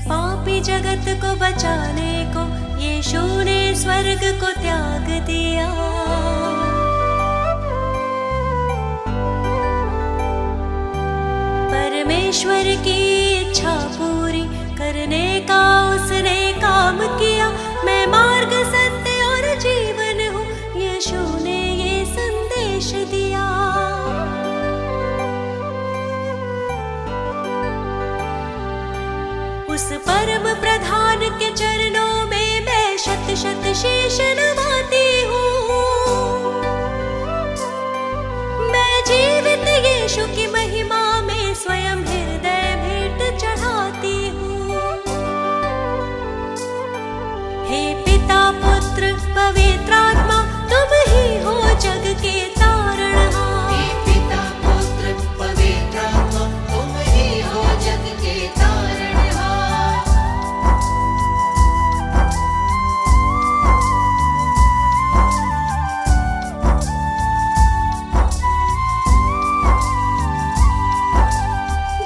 पापी जगत को बचाने को यीशु ने स्वर्ग को त्याग दिया। परमेश्वर की इच्छा पूरी करने का उसने काम किया। मैं मार्ग, सत्य और जीवन हूँ, यीशु ने ये संदेश दिया। उस परम प्रधान के चरणों में मैं शत शत शीश नवाती हूँ। मैं जीवित यीशु की महिमा में स्वयं हृदय भेंट चढ़ाती हूँ। हे पिता, पुत्र, पवित्र आत्मा, तुम ही हो जग के तारणहार। हे पिता, पुत्र, पवित्र आत्मा, तुम ही हो जग के तारणहार।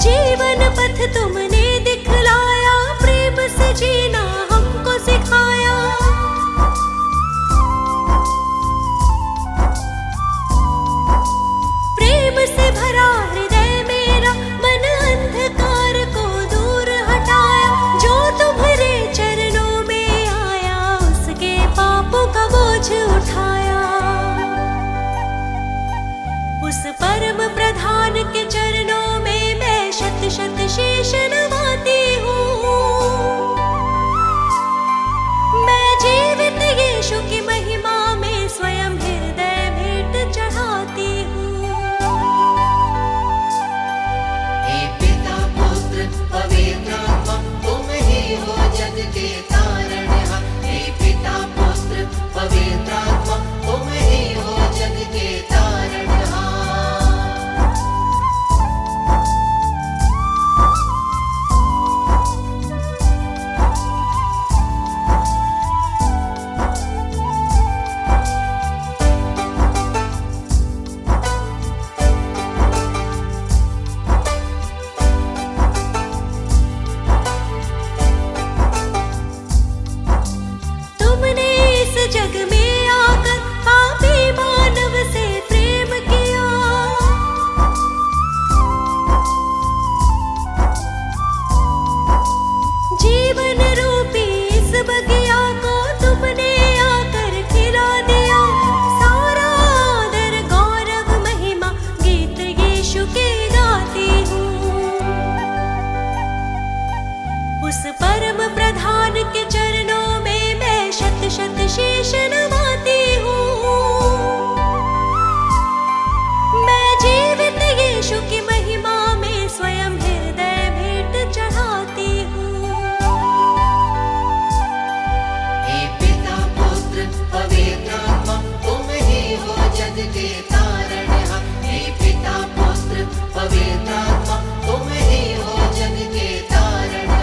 जीवन पथ तुमने दिखलाया, प्रेम से जीना हमको सिखाया। प्रेम से भरा हृदय मेरा, मन अंधकार को दूर हटाया। जो तुम्हारे चरणों में आया, उसके पापों का बोझ उठाया। उस परम प्रधान के चरणों में मैं शत शत शीश नवाती हूँ। मैं जीवित यीशु की महिमा में स्वयं हृदय भेंट चढ़ाती हूँ। हे पिता, पुत्र, पवित्र आत्मा, तुम ही हो जग के तारणहार। हे पिता, पुत्र, पवित्र आत्मा, तुम ही हो जग के तारणहार। तुमने इस जग में आकर पापी मानव से प्रेम किया। जीवन रूपी इस बगिया को तुमने आकर खिला दिया। सारा आदर, गौरव, महिमा गीत यीशु के गाती हूँ। उस परम प्रधान के चरणों में मैं शत शत शीश नवाती हूँ। मैं जीवित यीशु की महिमा में स्वयं हृदय भेंट चढ़ाती हूँ। हे पिता, पुत्र, पवित्र आत्मा, तुम ही हो जग के तारणहार। हे पिता, पुत्र, पवित्र आत्मा, तुम ही हो जग के तारणहार।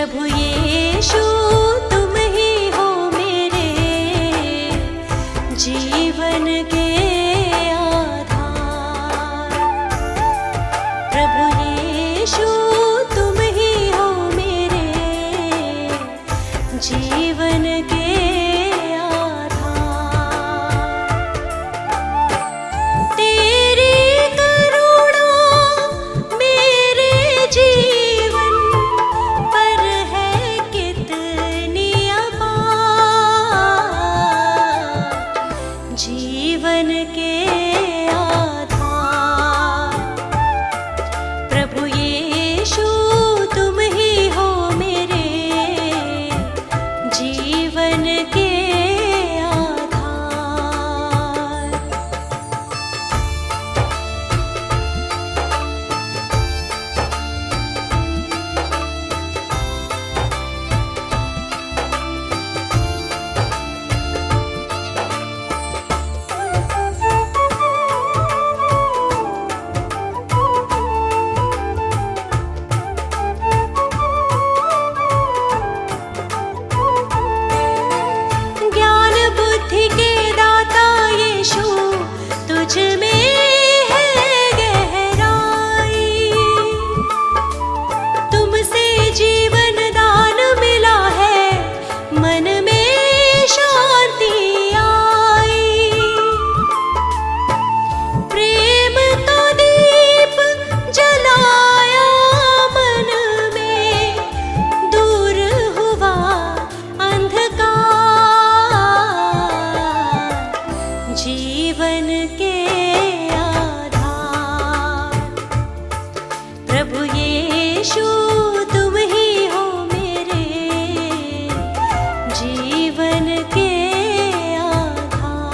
प्रभु यीशु तुम ही हो मेरे जीवन के आधार। प्रभु यीशु तुम ही हो मेरे जीवन के जीवन के आधार। प्रभु यीशु तुम ही हो मेरे जीवन के आधार। तुझ में है गहराई, तुमसे जीवन दान मिला है, मन में शांति आई। प्रेम का दीप जलाया मन में, दूर हुआ अंधकार। जीवन के प्रभु यीशु तुम ही हो मेरे जीवन के आधार।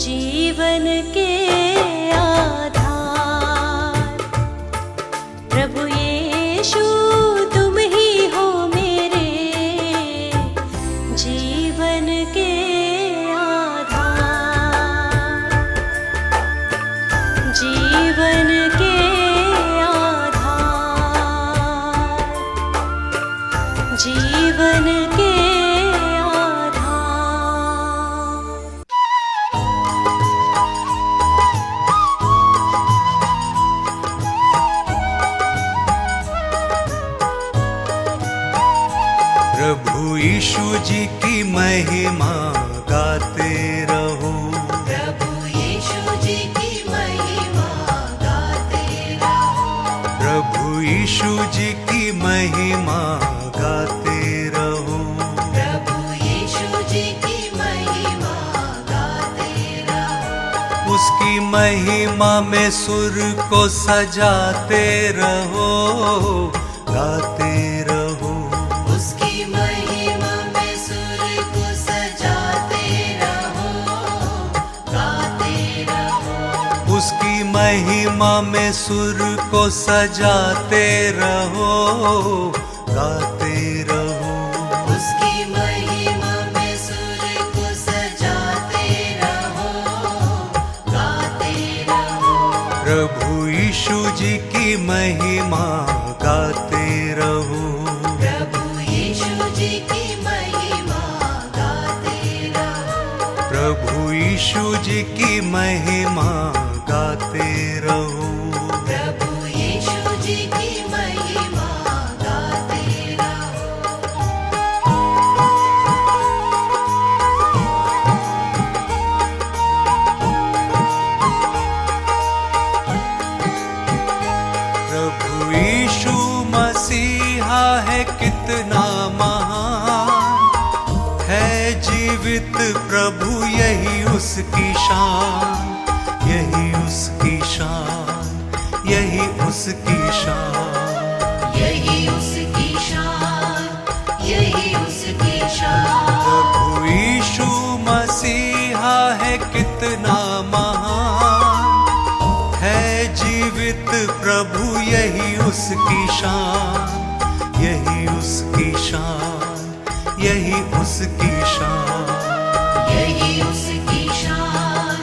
जीवन के आधार। प्रभु यीशु तुम ही हो मेरे जीवन के आधार। जीवन के आधार। जीवन के प्रभु यीशु जी की महिमा गाते रहो। प्रभु यीशु जी की महिमा गाते रहो। प्रभु यीशु जी की महिमा गाते रहो। प्रभु यीशु जी की महिमा गाते रहो। उसकी महिमा में सुर को सजाते रहो, गाते रहो। उसकी महिमा में सुर को सजाते रहो, गाते रहो। उसकी महिमा में सुर को सजाते रहो, गाते रहो। उसकी महिमा में सुर को सजाते रहो, गाते रहो। प्रभु यीशु जी की महिमा गाते रहो। प्रभु यीशु जी की महिमा गाते रहो। प्रभु यीशु जी की महिमा गाते रहो। प्रभु यीशु जी की महिमा गाते रहो। मसीहा है कितना महान, है जीवित प्रभु यही उसकी शान, यही उसकी शान, यही उसकी शान। यही उसकी शान, यही उसकी शान। प्रभु यीशु मसीहा है कितना महान, है जीवित प्रभु यही उसकी शान, यही उसकी शान, यही उसकी शान। यही उसकी शान,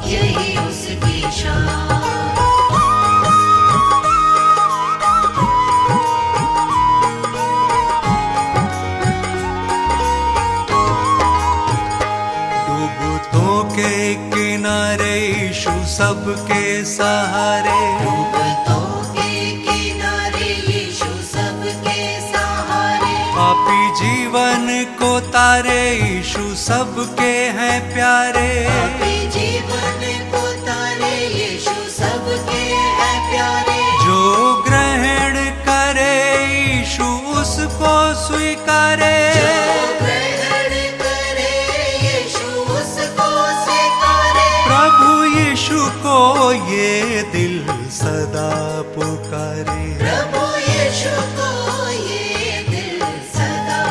यही उसकी शान। डूबतों के किनारे यीशु सबके सहारे, डूबतों के किनारे यीशु सबके सहारे। पापी जीवन को तारे यीशु सबके हैं प्यारे। पापी जीवन को तारे यीशु सबके हैं प्यारे। जो ग्रहण करे यीशु उसको स्वीकारे। जो ग्रहण करे यीशु उसको स्वीकारे। प्रभु यीशु को ये दिल सदा पुकारे। प्रभु यीशु को ये दिल सदा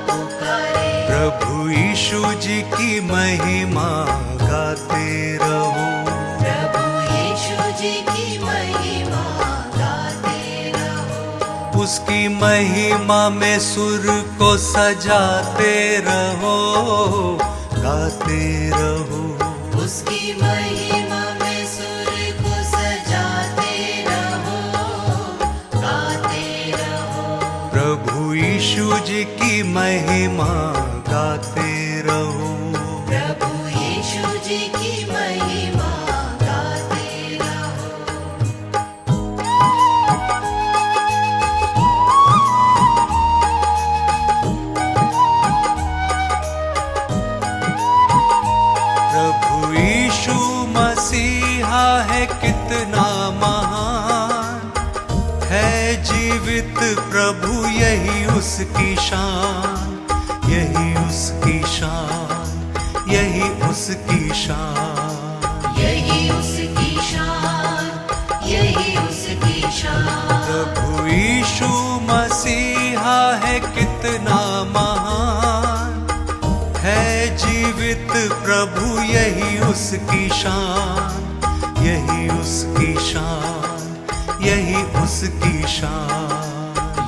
पुकारे। प्रभु यीशु जी की महिमा गाते रहो। प्रभु यीशु जी की महिमा गाते रहो। उसकी महिमा में सुर को सजाते रहो, गाते रहो। उसकी महिमा में सुर को सजाते रहो, गाते रहो। प्रभु यीशु जी की महिमा गाते रहो। प्रभु यीशु जी की महिमा गाते रहो। प्रभु यीशु मसीहा है कितना महान, है जीवित प्रभु यही उसकी शान, यही उसकी शान, यही उसकी शान। यही उसकी शान, यही उसकी शान। प्रभु यीशु मसीहा है कितना महान, है जीवित प्रभु यही उसकी शान, यही उसकी शान, यही उसकी शान।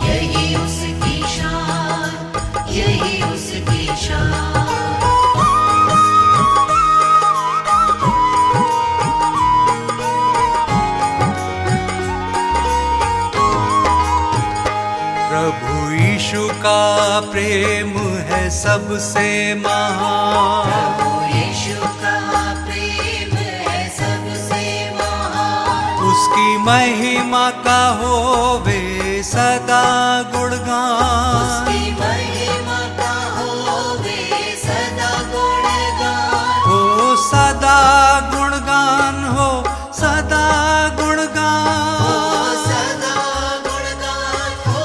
यही उसकी शान, यही उसकी शान। प्रभु यीशु का प्रेम है सबसे महान। प्रभु यीशु का प्रेम है सबसे महान। उसकी महिमा का होवे सदा गुणगान। उसकी महिमा का होवे सदा गुणगान। हो सदा गुणगान, हो सदा गुणगान। हो सदा गुणगान, हो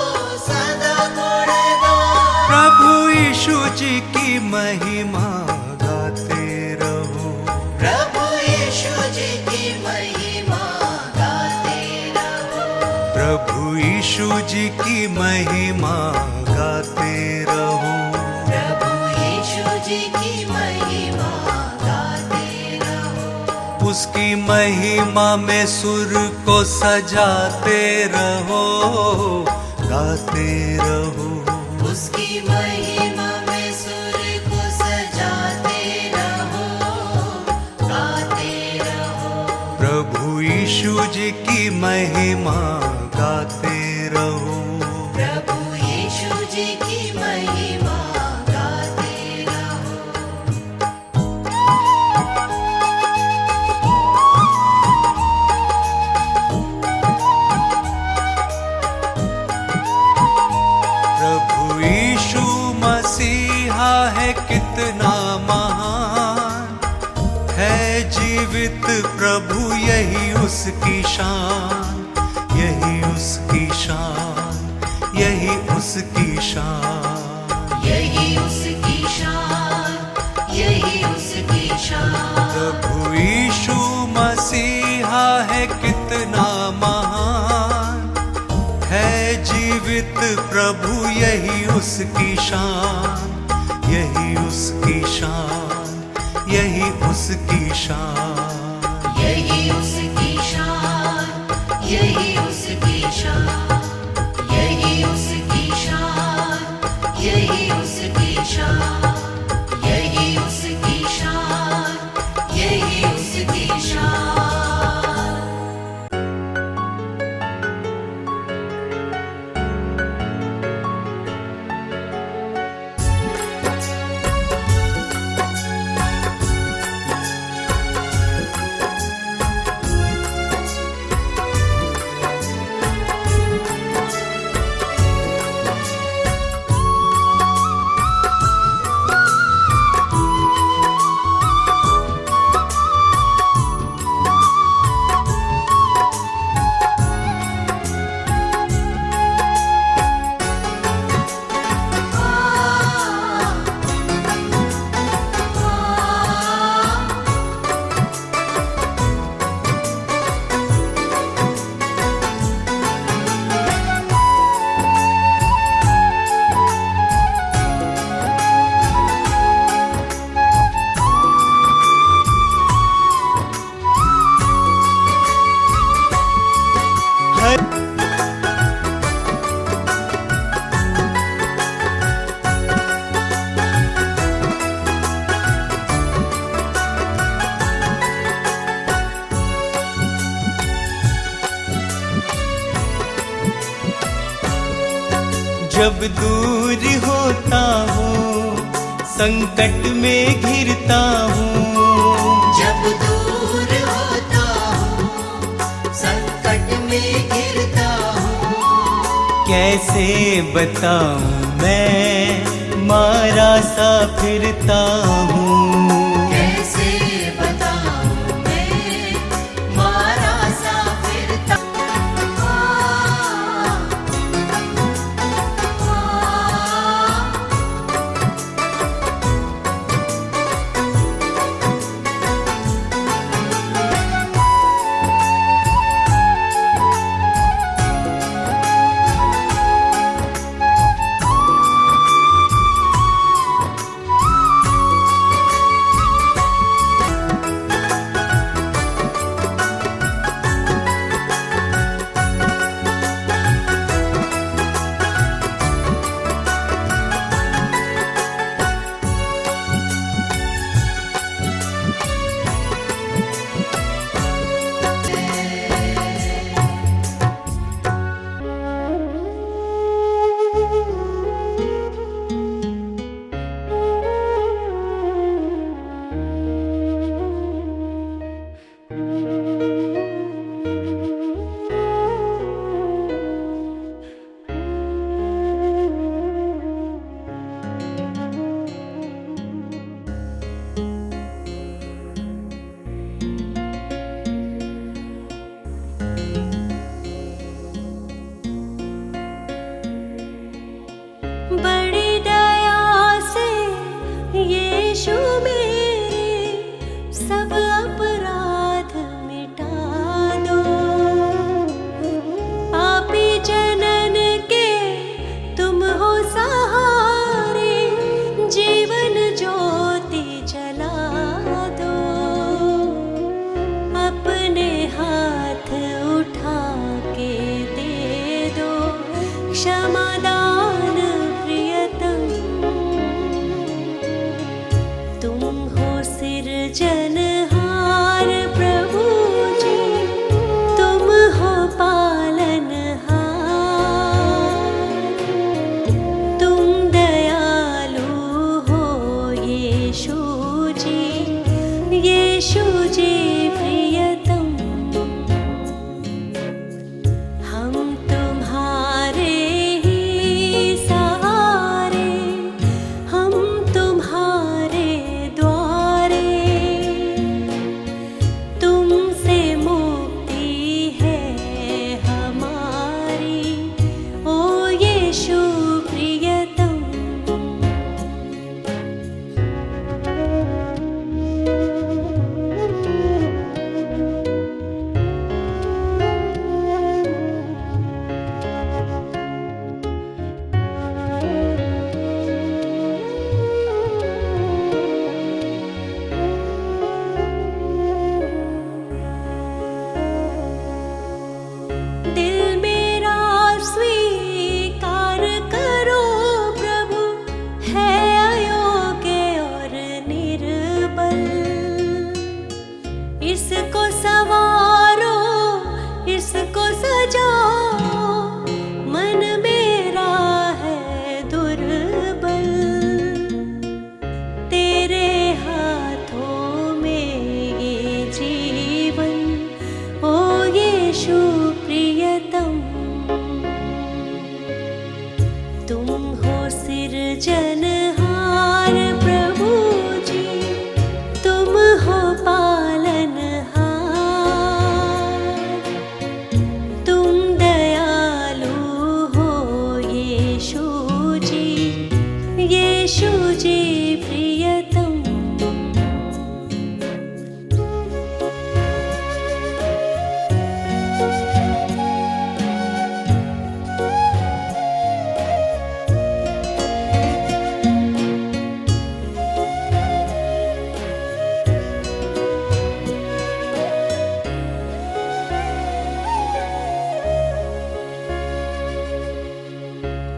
सदा गुणगान। प्रभु यीशु जी की महिमा गाते रहो। प्रभु यीशु जी की महिमा गाते रहो। प्रभु यीशु जी की महिमा गाते रहो। प्रभु यीशु जी की महिमा गाते रहो। उसकी महिमा में सुर को सजाते रहो, गाते रहो। उसकी महिमा में सुर को सजाते रहो, गाते रहो। प्रभु यीशु जी की महिमा गाते रहो। प्रभु यीशु जी की महिमा गाते रहो। प्रभु यीशु मसीहा है कितना महान, है जीवित प्रभु यही उसकी शान, यही उसकी शान, यही यही उसकी शान, यही उसकी शान, यही उसकी शान। प्रभु यीशु मसीहा है कितना महान, है जीवित प्रभु यही उसकी शान, यही उसकी शान, यही उसकी शान, यही उसकी शान, यही उसकी शान, यही उसकी शान, यही उसकी शान, यही उसकी शान, यही उसकी शान। जब दूर होता हूँ, संकट में घिरता हूँ, जब दूर होता हूँ, संकट में घिरता हूँ। कैसे बताऊँ मैं मारा सा फिरता हूँ, कैसे बताऊँ मैं मारा सा फिरता हूँ। सृजनहार प्रभु जी, तुम हो पालनहार। तुम दयालु हो यीशु जी प्रियतम।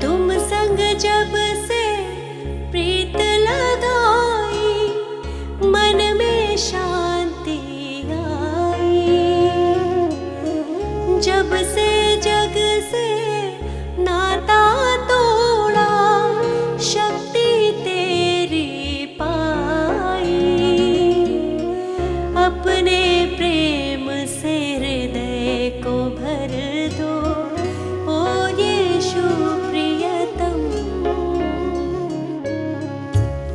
तुम संग जब से प्रीत लगाई, मन में शांति आई। जब से जग से नाता तोड़ा, शक्ति तेरी पाई। अपने प्रेम से हृदय को भर दो, ओ यीशु प्रियतम।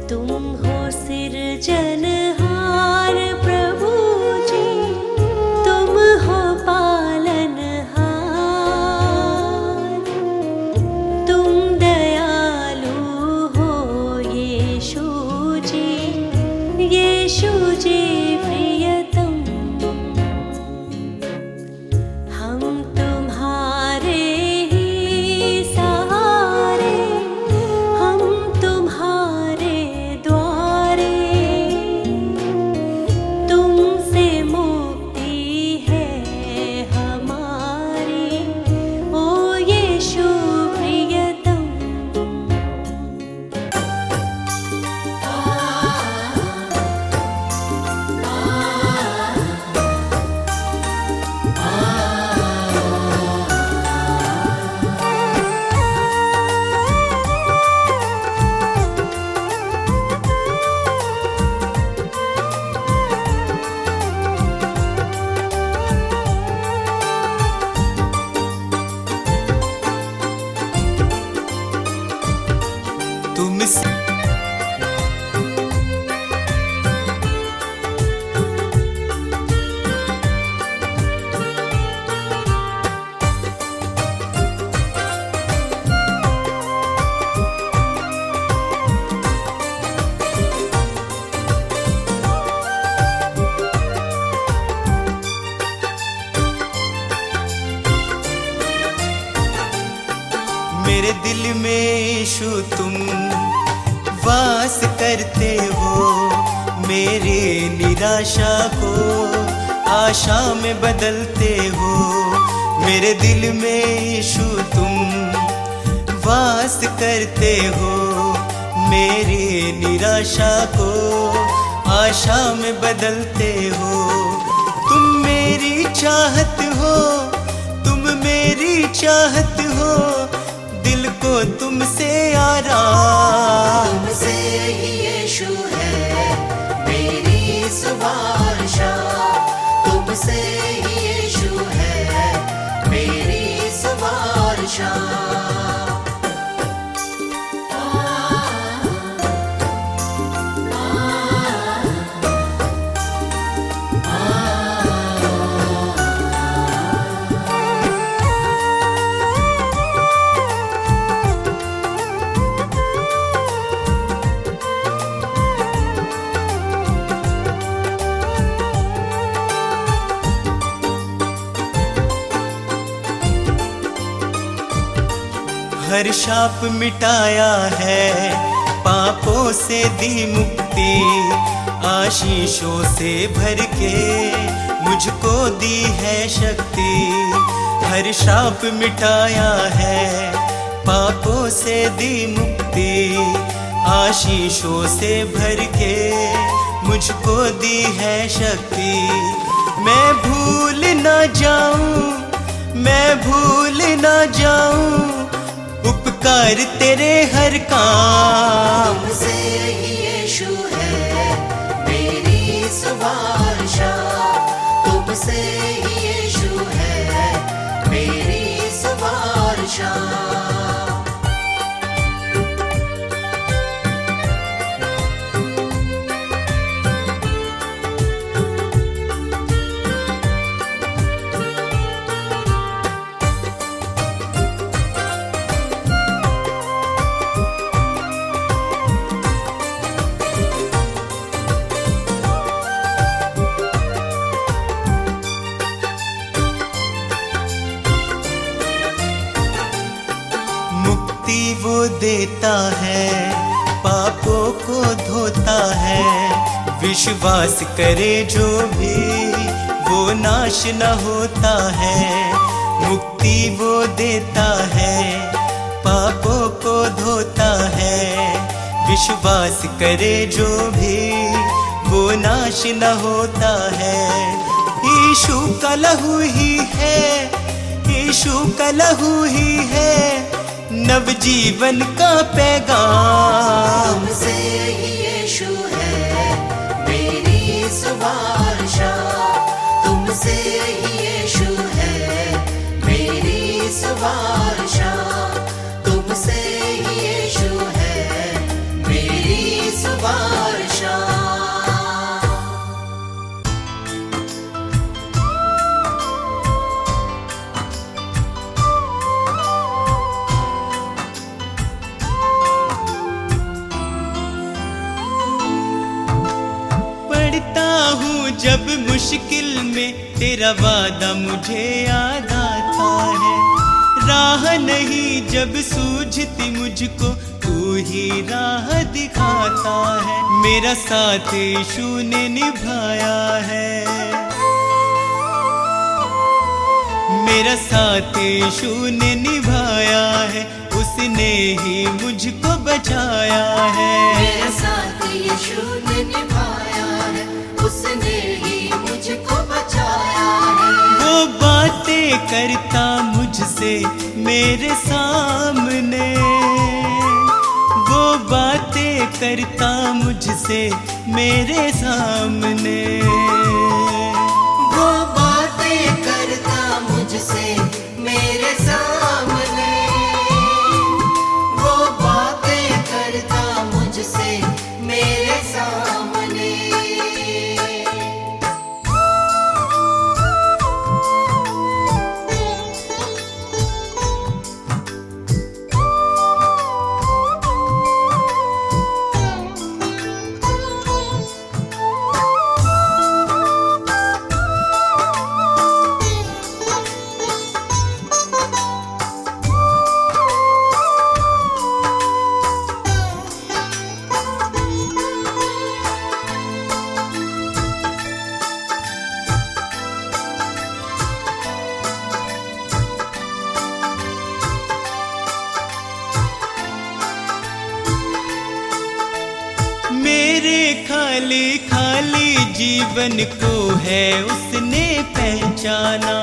तुम हो सृजनहार प्रभु जी, तुम हो पालनहार। तुम दयालु हो यीशु जी प्रियतम। हम तुम्हारे ही सहारे, हम तुम्हारे द्वारे। तुमसे मुक्ति है हमारी, ओ यीशु प्रियतम। तुमसे मेरे दिल में यीशु तुम वास करते हो। मेरे निराशा को आशा में बदलते हो। मेरे दिल में यीशु तुम वास करते हो। मेरी निराशा को आशा में बदलते हो। तुम मेरी चाहत हो, तुम मेरी चाहत हो। दिल को तुमसे आराम, तुमसे ही यीशु है मेरी सुभाषा। तुमसे ही यीशु है मेरी सुभाषा। हर शाप मिटाया है, पापों से दी मुक्ति। आशीषों से भर के मुझको दी है शक्ति। हर शाप मिटाया है, पापों से दी मुक्ति। आशीषों से भर के मुझको दी है शक्ति। मैं भूल ना जाऊं, मैं भूल ना जाऊं उपकार तेरे हर काम। तुमसे ही यीशु है मेरी सुभाषा। तुमसे ही यीशु है मेरी सुभाषा। मुक्ति वो देता है, पापों को धोता है। विश्वास करे जो भी वो नाश न होता है। मुक्ति वो देता है, पापों को धोता है। विश्वास करे जो भी वो नाश न होता है। यीशु का लहू ही है, यीशु का लहू ही है नवजीवन का पैगाम। तुमसे ही यीशु है मेरी सुबह शाम, तुमसे ही यीशु है मेरी सुबह शाम, तुमसे ही यीशु है मेरी सुबह शाम। जब मुश्किल में तेरा वादा मुझे याद आता है। राह नहीं जब सूझती मुझको, तू ही राह दिखाता है। मेरा साथ यीशु ने निभाया है, मेरा साथ यीशु ने निभाया है। उसने ही मुझको बचाया है, मेरा साथ यीशु ने निभाया है, उसने ही मुझको बचाया है। वो बातें करता मुझसे मेरे सामने, वो बातें करता मुझसे मेरे सामने, वो बातें करता मुझसे मेरे सामने, वो बातें करता मुझसे मेरे सामने। मेरे खाली खाली जीवन को है उसने पहचाना।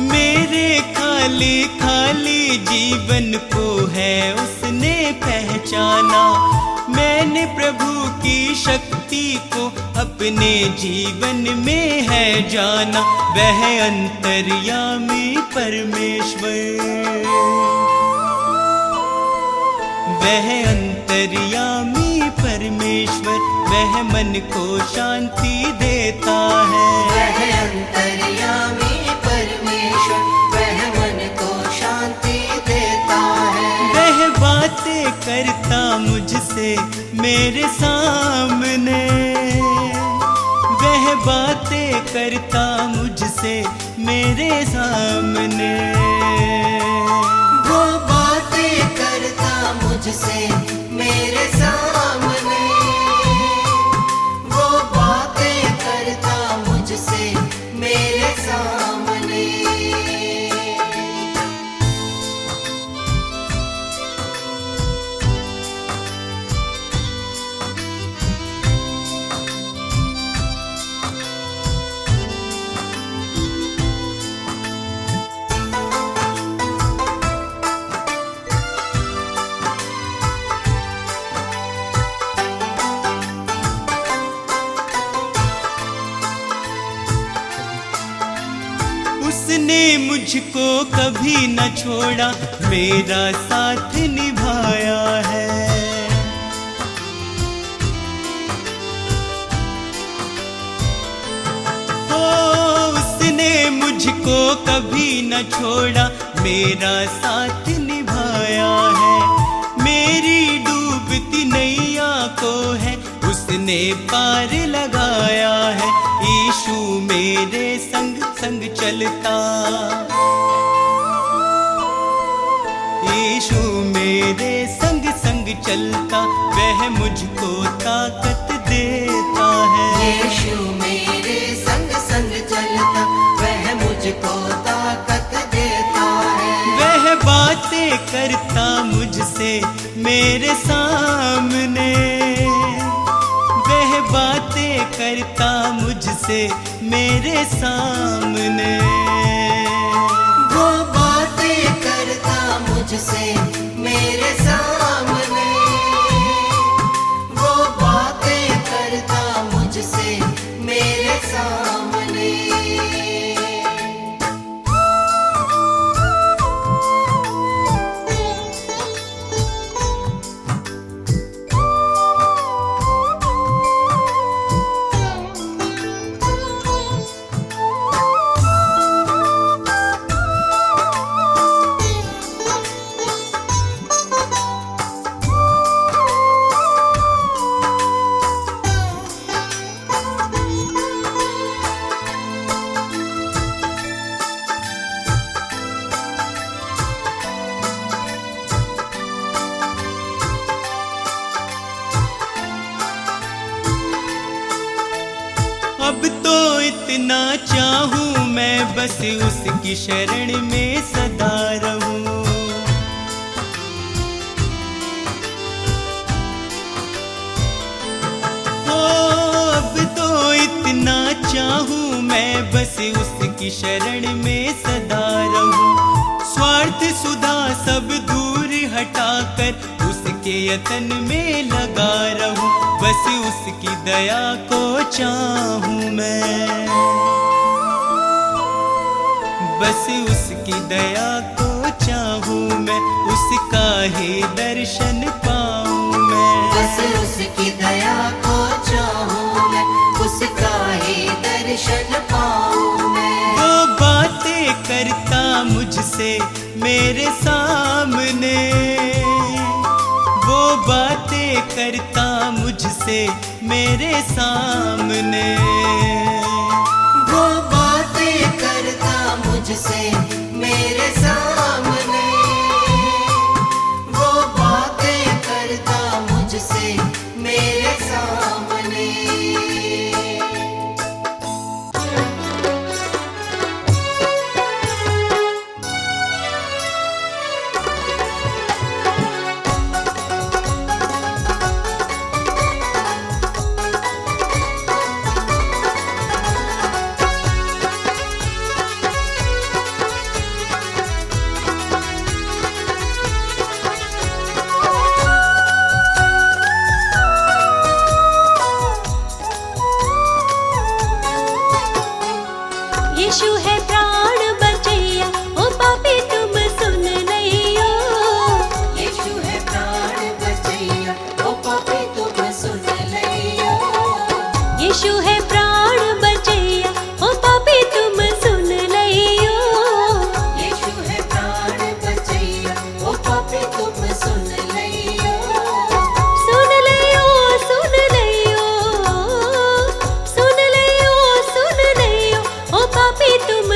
मेरे खाली खाली जीवन को है उसने पहचाना। मैंने प्रभु की शक्ति को अपने जीवन में है जाना। वह अंतर्यामी परमेश्वर, वह अंतर्यामी परमेश्वर, वह मन को शांति देता है। वह अंतर्यामी परमेश्वर, वह मन को शांति देता है। वह बातें करता मुझसे मेरे सामने, वह बातें करता मुझसे मेरे सामने, वो बातें करता मुझसे मेरे सामने, वो बातें करता मुझसे मेरे सामने। उसने मुझको कभी न छोड़ा, मेरा साथ निभाया है। ओ उसने मुझको कभी न छोड़ा, मेरा साथ निभाया है। मेरी डूबती नैया को है उसने पार लगाया है। यीशु मेरे संग संग चलता, यीशु मेरे संग संग चलता, वह मुझको ताकत देता है। यीशु मेरे संग संग चलता, वह मुझको ताकत देता है। वह बातें करता मुझसे मेरे सामने, वह बातें करता मुझसे मेरे सामने, वो बातें करता मुझसे मेरे सामने, वो बातें करता मुझसे मेरे सामने। अब तो इतना चाहूं मैं बस उसकी शरण में सदा रहूं। ओ अब तो इतना चाहूं मैं बस उसकी शरण में सदा रहूं। स्वार्थ सुधा सब दूर हटाकर उसके यतन में लगा रहूं। बस उसकी दया को चाहूं मैं, बस उसकी दया को चाहूं मैं, उसका ही दर्शन पाऊं मैं। बस उसकी दया को चाहूं मैं, उसका ही दर्शन पाऊं मैं। वो बातें करता मुझसे मेरे सामने, वो बातें करता मुझसे मेरे सामने, वो बातें करता मुझसे मेरे सामने, वो बातें करता मुझसे मेरे सामने। यीशु है प्राण बचैया, ओ पापी तुम सुन लियो। यीशु है प्राण बचैया, ओ पापी तुम सुन लियो। यीशु है प्राण बचैया, ओ पापी तुम सुन लियो। यीशु है प्राण बचैया, ओ पापी तुम सुन लियो। सुन लियो, सुन लियो, सुन लियो, सुन लियो, ओ पापी तुम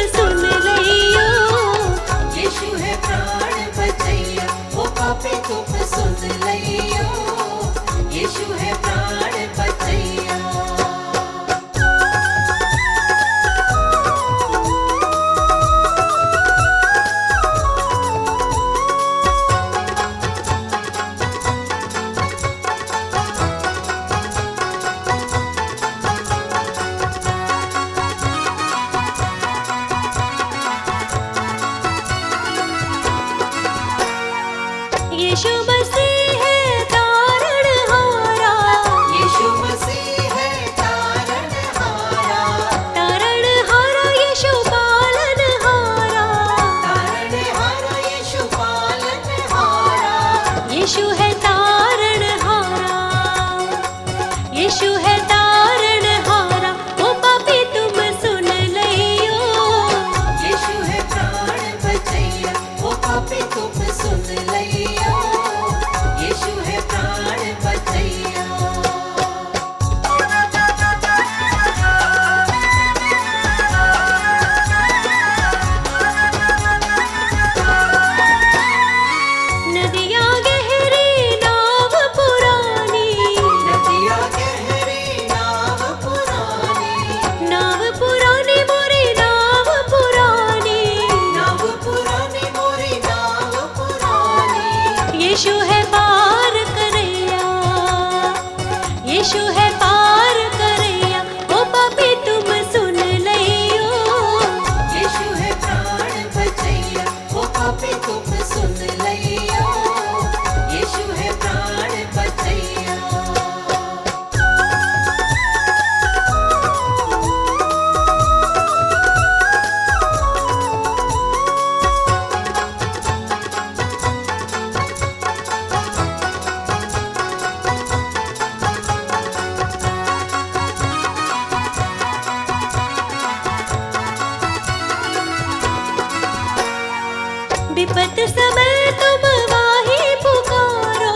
विपत समय तुम वाही पुकारो,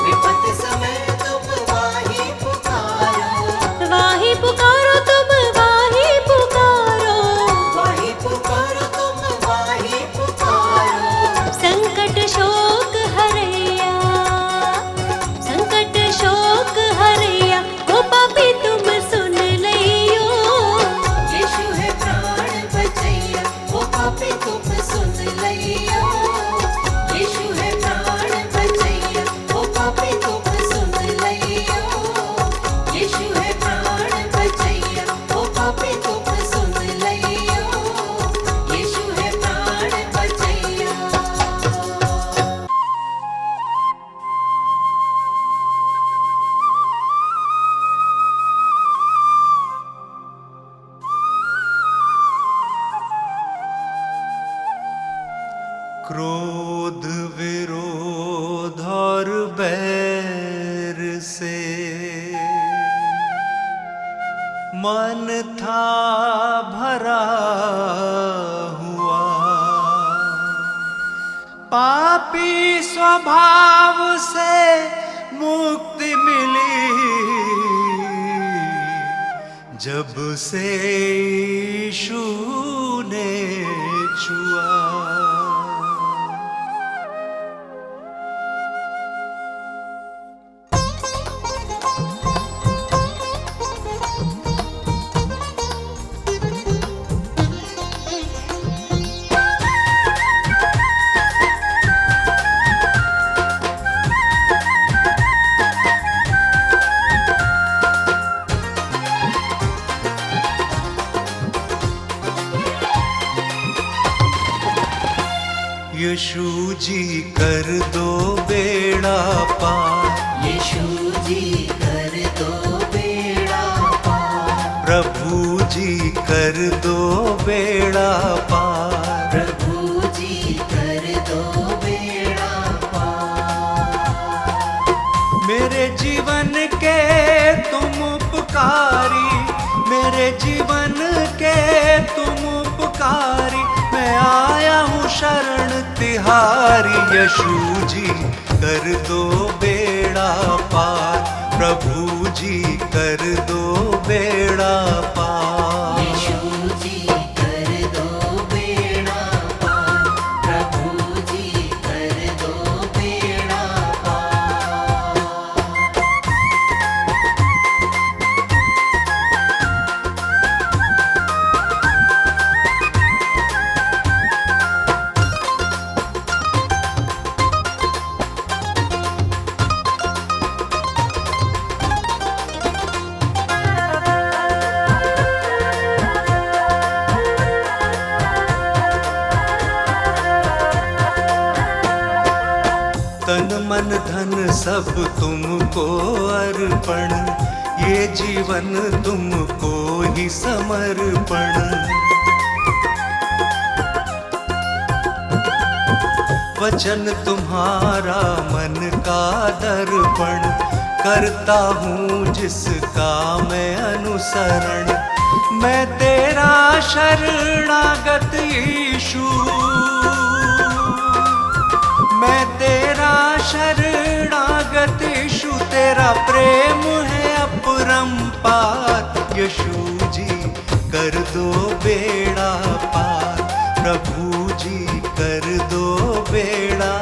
विपत समय तुम वाही पुकारो, वाही पुकारो तुम वाही पुकारो, वाही पुकारो तुम वाही पुकारो। संकट शोक हरैया, संकट शोक हरैया, ओ पापी तुम सुन लइयो। यीशु है प्राण बचैया, ओ पापी तुम सुन लइयो। यीशु है प्राण बचैया, ओ पापी तुम सुन लइयो। यीशु है प्राण बचैया, ओ पापी तुम सुन लइयो। यीशु है प्राण बचैया। क्रोध विरोध और बैर से मन था भरा हुआ, पापी स्वभाव से मुक्ति मिली जब से यीशु ने छुआ। यीशु जी कर दो बेड़ा पार, यीशु जी कर दो बेड़ा पार, प्रभु जी कर दो बेड़ा पार, प्रभु जी कर दो बेड़ा पार। मेरे जीवन के तुम उपकारी, मेरे जीवन के तुम उपकारी, मैं आया हूँ शरण तिहारी। यीशु जी कर दो बेड़ा पार, प्रभु जी कर दो बेड़ा पार। यीशु जी कर दो बेड़ा पार, प्रभु जी कर दो बेड़ा पार। तन मन धन सब तुमको अर्पण, ये जीवन तुमको ही समर्पण। वचन तुम्हारा मन का दर्पण, करता हूँ जिसका मैं अनुसरण। मैं तेरा शरणागत यीशु, मैं तेरा शरणागत यीशु, तेरा प्रेम है अपरंपार। यीशु जी कर दो बेड़ा पार, प्रभु जी कर दो बेड़ा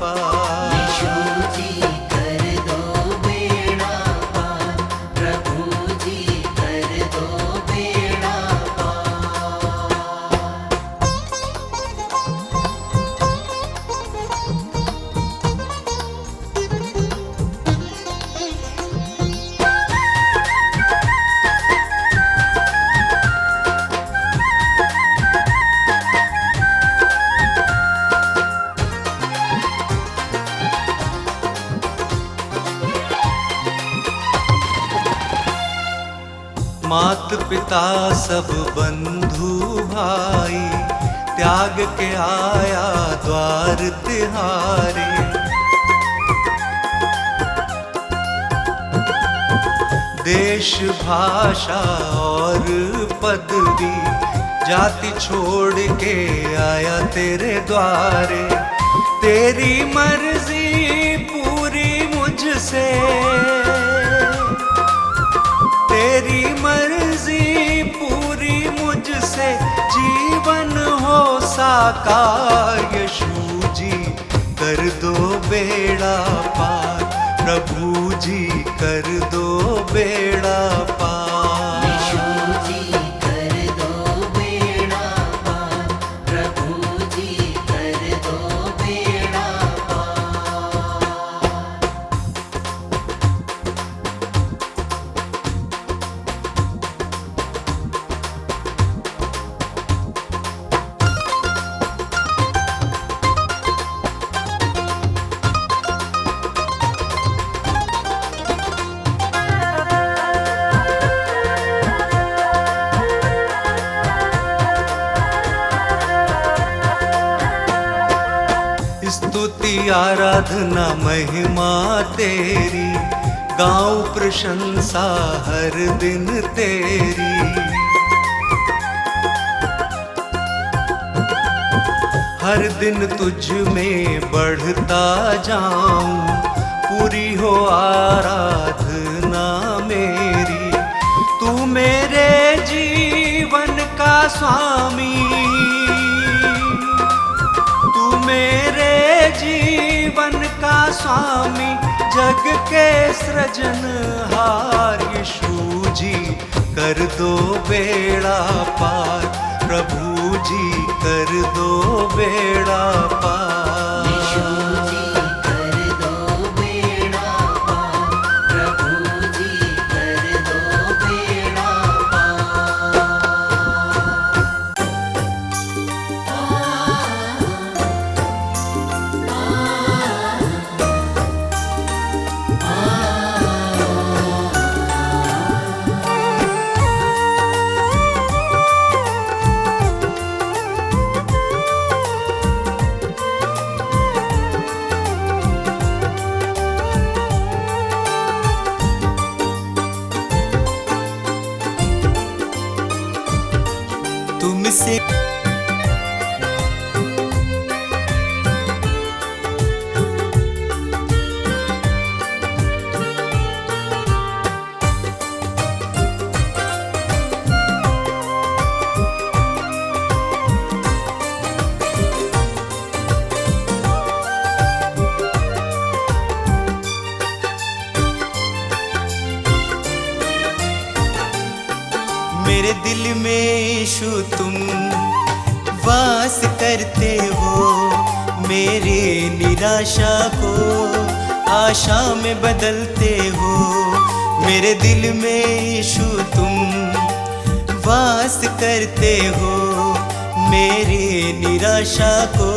पार। यीशु जी कर दो बेड़ा पार, प्रभु जी कर दो बेड़ा पार। मात पिता सब बंधु भाई, त्याग के आया द्वार तिहारे। देश भाषा और पदवी, जाति छोड़ के आया तेरे द्वारे। तेरी मर्जी पूरी मुझसे, तेरी मर्जी पूरी मुझसे, जीवन हो साकार। यीशु जी कर दो बेड़ा पार, प्रभु जी कर दो बेड़ा पार। यीशु जी कर दो बेड़ा पार, प्रभु जी कर दो बेड़ा पार। स्तुति आराधना महिमा तेरी, गाऊं प्रशंसा हर दिन तेरी। हर दिन तुझ में बढ़ता जाऊं, पूरी हो आराधना मेरी। तू मेरे जीवन का स्वामी, तू मेरे जीवन का स्वामी, जग के सृजनहार। यीशु जी कर दो बेड़ा पार, प्रभु जी कर दो बेड़ा पार। यीशु जी कर दो बेड़ा पार, प्रभु जी कर दो बेड़ा पार। तुमसे मेरे दिल में यीशु तुम वास करते हो, मेरी निराशा को आशा में बदलते हो। मेरे दिल में यीशु तुम वास करते हो, मेरी निराशा को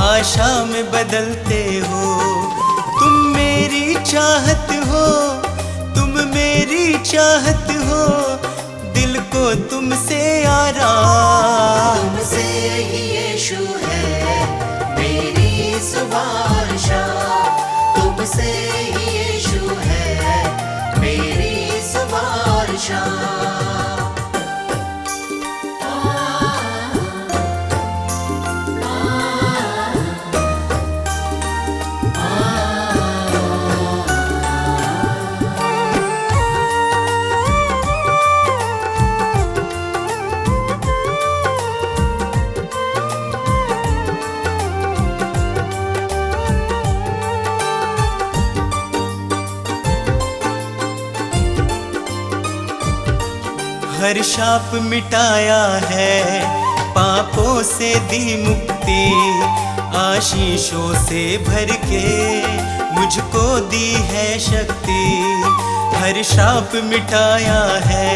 आशा में बदलते हो। तुम मेरी चाहत हो, तुम मेरी चाहत हो, दिल को तुमसे आराम। तुमसे ही यीशु है मेरी सुभाषा, तुमसे ही यीशु है मेरी सुभाषा। हर शाप मिटाया है, पापों से दी मुक्ति, आशीषों से भर के मुझको दी है शक्ति। हर शाप मिटाया है,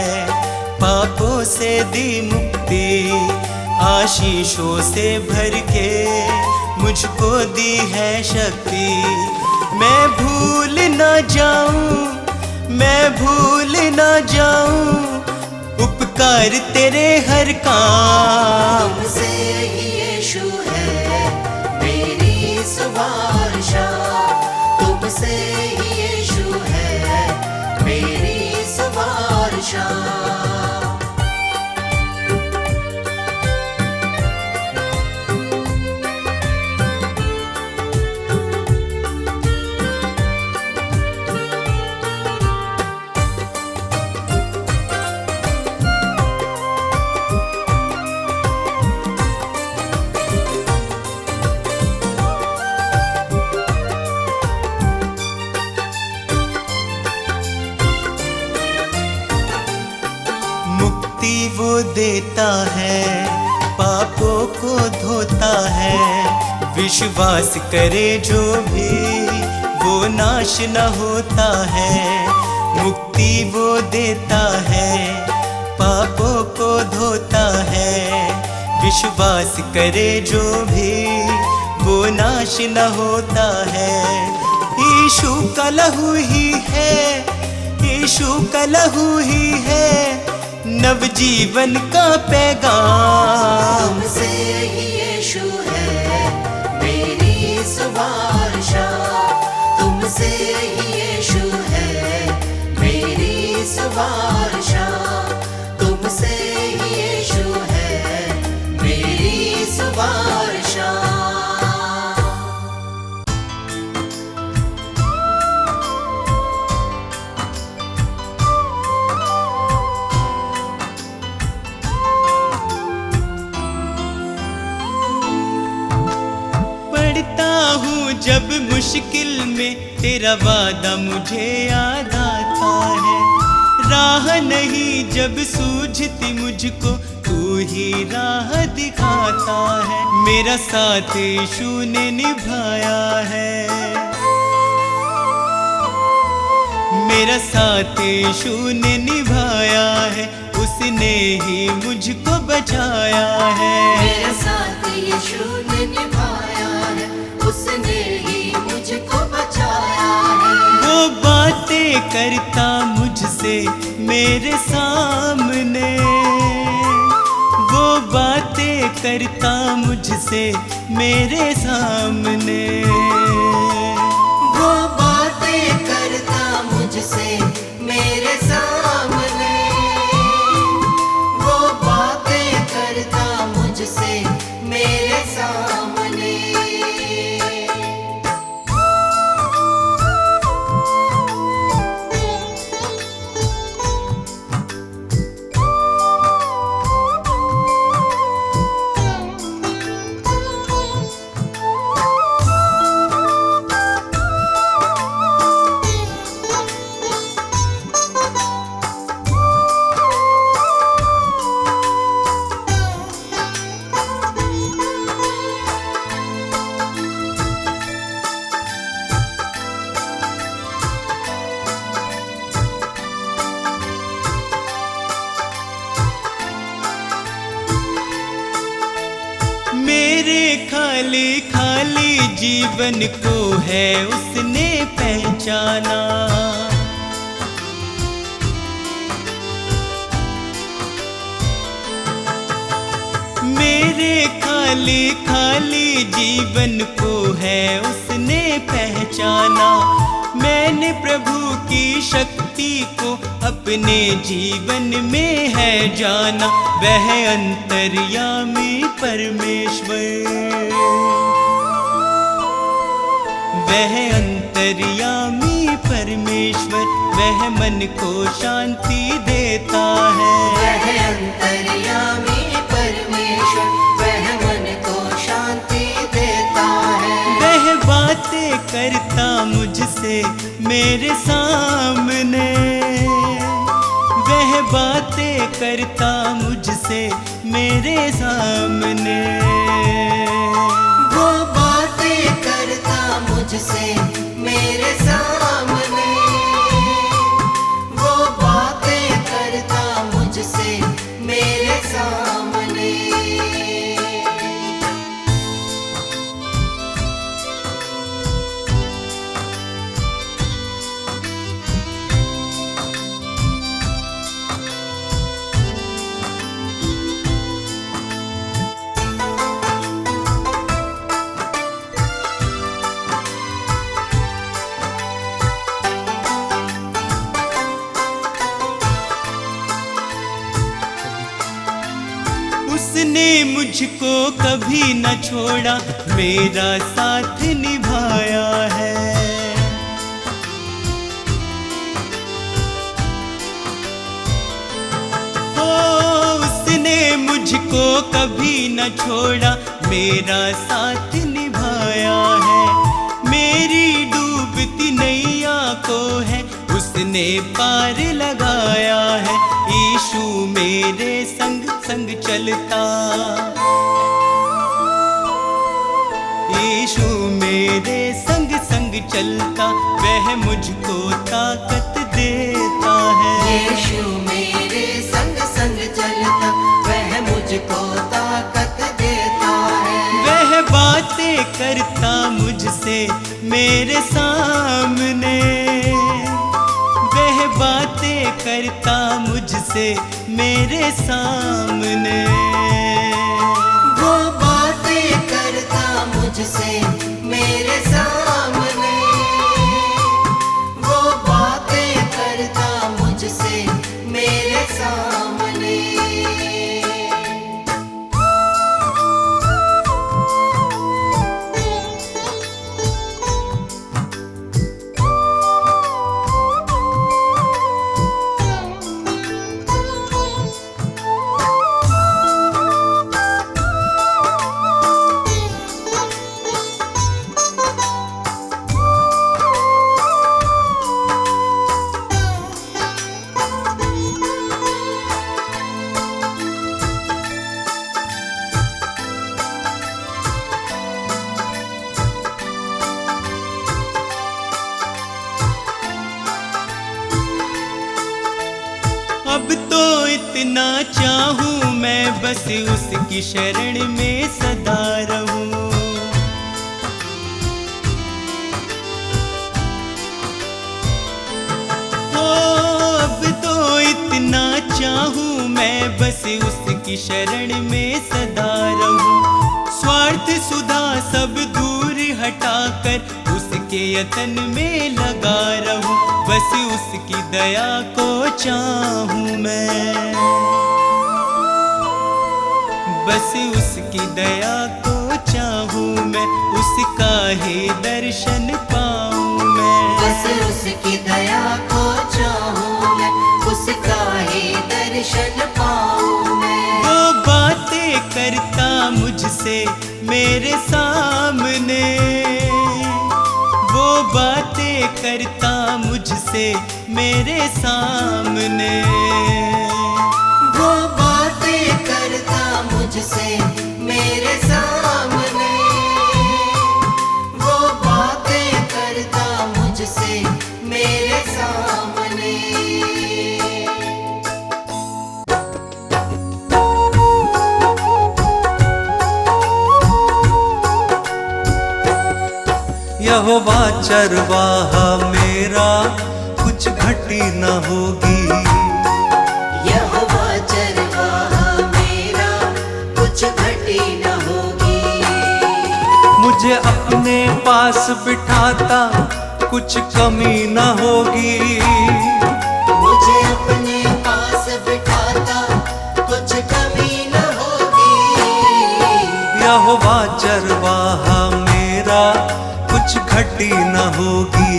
पापों से दी मुक्ति, आशीषों से भर के मुझको दी है शक्ति। मैं भूल ना जाऊं, मैं भूल ना जाऊं उपकार तेरे हर काम। तुमसे ही यीशु है मेरी सुभाषा, तुमसे ही यीशु है मेरी सुभाषा। देता है, पापों को धोता है। विश्वास करे जो भी वो नाश न होता है, मुक्ति वो देता है, पापों को धोता है। विश्वास करे जो भी वो नाश न होता है। यीशु का लहू ही है, यीशु का लहू ही है नवजीवन का पैगाम। तुमसे ही यीशु है मेरी सुवार्ता, तुमसे ही यीशु है मेरी सुवार्ता, तुमसे ही यीशु है मेरी सुवार्ता। जब मुश्किल में तेरा वादा मुझे याद आता है, राह नहीं जब सूझती मुझको तू ही राह दिखाता है। मेरा साथ यीशु ने निभाया है, मेरा साथ यीशु ने निभाया है, उसने ही मुझको बचाया है। मेरा साथ यीशु ने निभाया है, उसने ही मुझको बचाया है। वो बातें करता मुझसे मेरे सामने, वो बातें करता मुझसे मेरे सामने, वो बातें करता मुझसे मेरे सामने, वो बातें करता मुझसे मेरे सामने। मेरे खाली खाली जीवन को है उसने पहचाना, मेरे खाली खाली जीवन को है उसने पहचाना। मैंने प्रभु की शक्ति को अपने जीवन में है जाना, वह अंतर्यामी परमेश्वर, वह अंतर्यामी परमेश्वर, वह मन को शांति देता है। वह अंतर्यामी परमेश्वर, वह मन को शांति देता है। वह बातें करता मुझसे मेरे सामने, वह बातें करता मुझसे मेरे सामने, वो बातें करता मुझसे मेरे सामने, वो बातें करता मुझसे मेरे सामने। उसने मुझको कभी न छोड़ा, मेरा साथ निभाया है। ओ उसने मुझको कभी न छोड़ा, मेरा साथ निभाया है। मेरी डूबती नैया को है उसने पार लगाया है। यीशु मेरे संग संग चलता। यीशु मेरे संग संग चलता, वह मुझको ताकत देता है। यीशु मेरे संग संग चलता, वह मुझको ताकत देता है। वह बातें करता मुझसे मेरे सामने, वह बातें करता मुझसे मेरे सामने। वो बातें करता मुझसे मेरे सामने, वो बातें करता मुझसे मेरे सामने। अब तो इतना चाहूं मैं, बस उसकी शरण में सदा रहूं। हो अब तो इतना चाहूं मैं, बस उसकी शरण में सदा रहूं। स्वार्थ सुधा सब दूर हटाकर उसके यतन में लगा रहूं। बस उसकी दया को चाहूं मैं, बस उसकी दया को चाहूं मैं, उसका ही दर्शन पाऊं मैं। बस उसकी दया को चाहूं मैं, उसका ही दर्शन पाऊं मैं। वो बातें करता मुझसे मेरे सामने, वो बातें करता मुझसे मेरे सामने। वो बातें करता मुझसे मेरे सामने, वो बातें करता मुझसे मेरे सामने। यहोवा चरवाहा मेरा, कुछ घटी न होगी। यहोवा चरवाहा मेरा, कुछ घटी न होगी। मुझे अपने पास बिठाता, कुछ कमी न होगी। मुझे अपने पास बिठाता, कुछ कमी न होगी। यहोवा चरवाहा मेरा, कुछ घटी न होगी।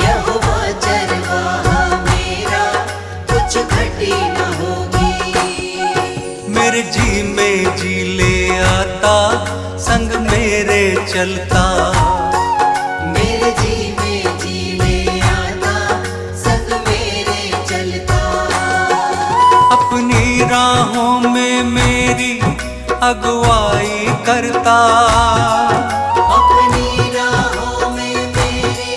यहोवा चरवाहा मेरा, कुछ घटी न होगी। मेरे जी में जी ले आता, संग मेरे चलता। मेरे जी में जी ले आता, संग मेरे चलता। अपनी राहों में मेरी अगुवाई करता। अपनी राहों में मेरी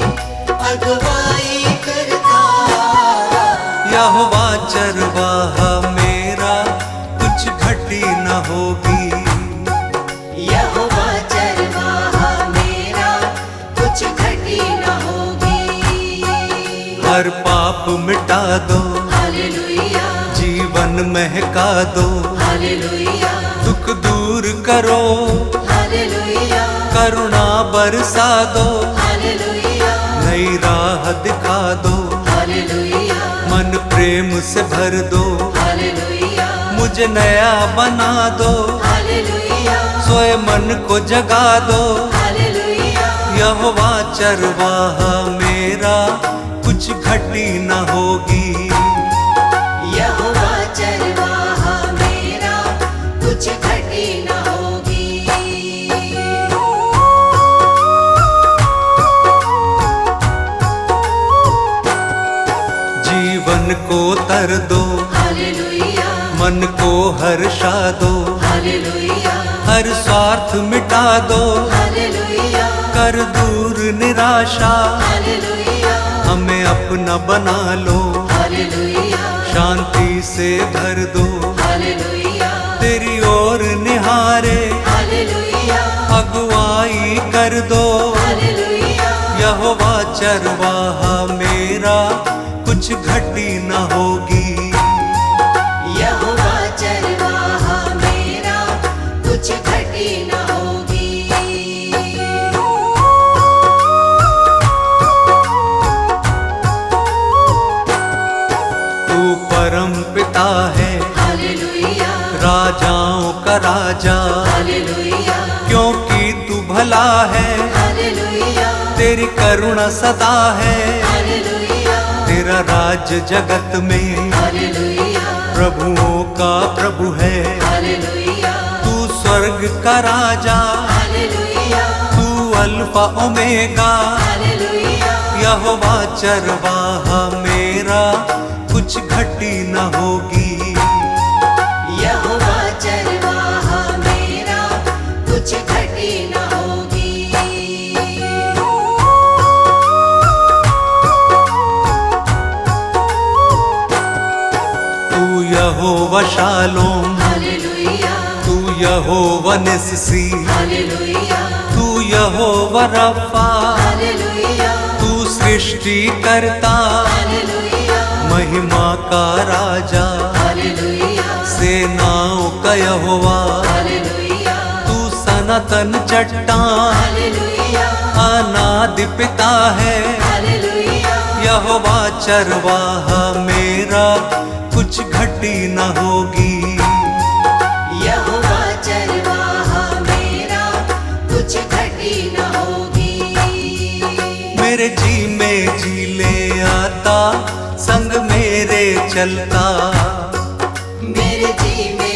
अगुवाई करता। यहोवा चरवाहा मेरा, कुछ घटी न होगी। यहोवा चरवाहा मेरा, कुछ घटी न होगी। हर पाप मिटा दो, हालेलुया, जीवन महका दो। हालेलुया, दुख दूर करो, हालेलुया, करुणा बरसा दो। हालेलुया, नई राह दिखा दो, हालेलुया, मन प्रेम से भर दो। हालेलुया, मुझे नया बना दो, हालेलुया, सोए मन को जगा दो। हालेलुया। यहोवा चरवाहा मेरा, कुछ घटी न होगी। यहोवा चरवाहा मेरा, कुछ घटी न होगी। जीवन को तर दो, हालेलुया, मन को हर्षा दो, हालेलुया हर स्वार्थ मिटा दो, हालेलुया कर दूर निराशा, हालेलुया हमें अपना बना लो, हालेलुया शांति से भर दो, हालेलुया तेरी ओर निहारे हालेलुया अगुवाई कर दो। हालेलुया यहोवा चरवाहा मेरा, कुछ घटी न होगी। यहोवा चरवाहा मेरा, कुछ घटी न होगी। तू परम पिता है, हालेलुया राजाओं का राजा, हालेलुया क्योंकि तू भला है, हालेलुया तेरी करुणा सदा है। हालेलुया तेरा राज जगत में हालेलुया प्रभुओं का प्रभु है। हालेलुया तू स्वर्ग का राजा, हालेलुया तू अल्फा ओमेगा। हालेलुया यहोवा चरवाहा मेरा, कुछ घटी न होगी। यहोवा चरवाहा मेरा, कुछ घटी न होगी। तू यहोवा शालोम, हालेलुया तू यहोवा निस्सी, हालेलुया तू यहोवा रफ़ा, हालेलुया तू सृष्टि करता, हालेलुया महिमा का राजा, हालेलुया सेनाओं का यहोवा। हालेलुया तू सनातन चट्टान, हालेलुया अनादि पिता है। हालेलुया यहोवा चरवाहा मेरा, कुछ घटी न होगी। यहोवा चरवाहा मेरा, कुछ घटी न होगी। मेरे जी में जी ले आता, संग मेरे चलता। मेरे जी में